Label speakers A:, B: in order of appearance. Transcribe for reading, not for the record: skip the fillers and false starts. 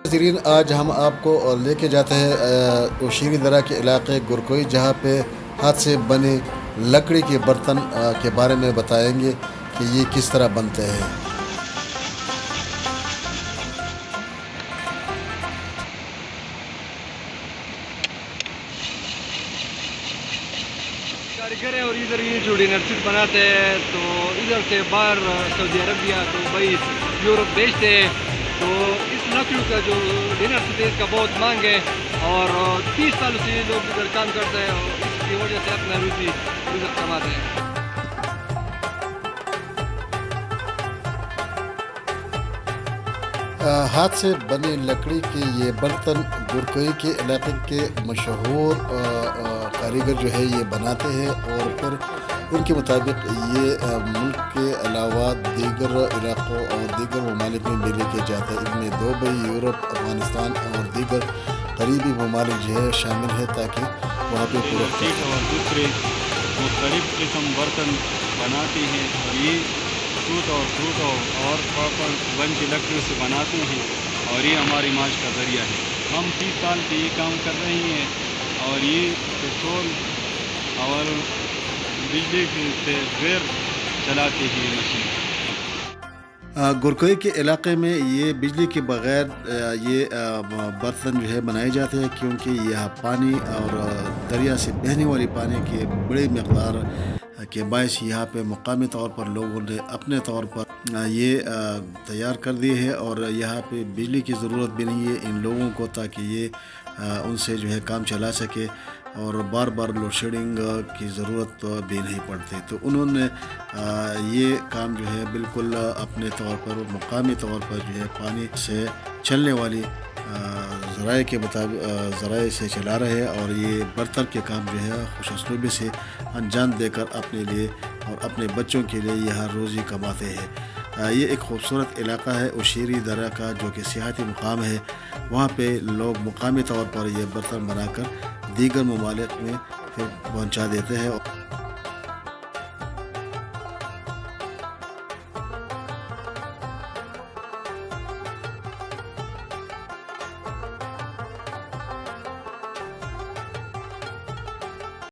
A: ناظرین، آج ہم آپ کو لے کے جاتے ہیں اوشیری درہ کے علاقے گرکوئی، جہاں پہ ہاتھ سے بنے لکڑی کے برتن کے بارے میں بتائیں گے کہ یہ کس طرح بنتے ہیں۔
B: کاریگر ہے اور ادھر یہ جو ڈنر سیٹ بناتے ہیں تو ادھر سے باہر سعودی عربیہ تو بھائی یورپ بھیجتے ہیں۔ تو اس لکڑی کا جو ڈنر سیٹ ہے اس کا بہت مانگ ہے اور 30 سالوں سے یہ لوگ ادھر کام کرتے ہیں اور اس کی وجہ سے اپنا روزی ادھر کماتے ہیں۔
A: ہاتھ سے بنی لکڑی کے یہ برتن گرکوئی کے علاقے کے مشہور کاریگر جو ہے یہ بناتے ہیں، اور پھر ان کے مطابق یہ ملک کے علاوہ دیگر علاقوں اور دیگر ممالک میں بھی لے کے جاتا ہے۔ ان میں دبئی، یورپ، افغانستان اور دیگر قریبی ممالک جو ہے شامل ہے، تاکہ وہاں پہ فروخت
C: اور دوسرے مختلف قسم برتن بناتے ہیں اور یہ ٹوٹ اور پراپر بن کی لکڑیوں سے بناتے ہیں اور یہ ہماری معاش کا ذریعہ ہے۔ ہم 30 سال سے یہ کام کر رہے ہیں اور یہ پیٹرول اور بجلی سے غیر چلاتے ہیں یہ مشین۔
A: گرکوئی کے علاقے میں یہ بجلی کے بغیر یہ برتن جو ہے بنائے جاتے ہیں، کیونکہ یہاں پانی اور دریا سے بہنے والی پانی کی بڑی مقدار کے باعث یہاں پہ مقامی طور پر لوگوں نے اپنے طور پر یہ تیار کر دیے ہے، اور یہاں پہ بجلی کی ضرورت بھی نہیں ہے ان لوگوں کو، تاکہ یہ ان سے جو ہے کام چلا سکے اور بار بار لوڈ شیڈنگ کی ضرورت بھی نہیں پڑتی۔ تو انہوں نے یہ کام جو ہے بالکل اپنے طور پر مقامی طور پر جو ہے پانی سے چلنے والی ذرائع کے مطابق ذرائع سے چلا رہے ہیں، اور یہ برتن کے کام جو ہے خوش اسلوبی سے انجام دے کر اپنے لیے اور اپنے بچوں کے لیے یہاں روزی کماتے ہیں۔ یہ ایک خوبصورت علاقہ ہے اوشیری درہ کا، جو کہ سیاحتی مقام ہے۔ وہاں پہ لوگ مقامی طور پر یہ برتن بنا کر دیگر ممالک میں پھر پہنچا دیتے ہیں۔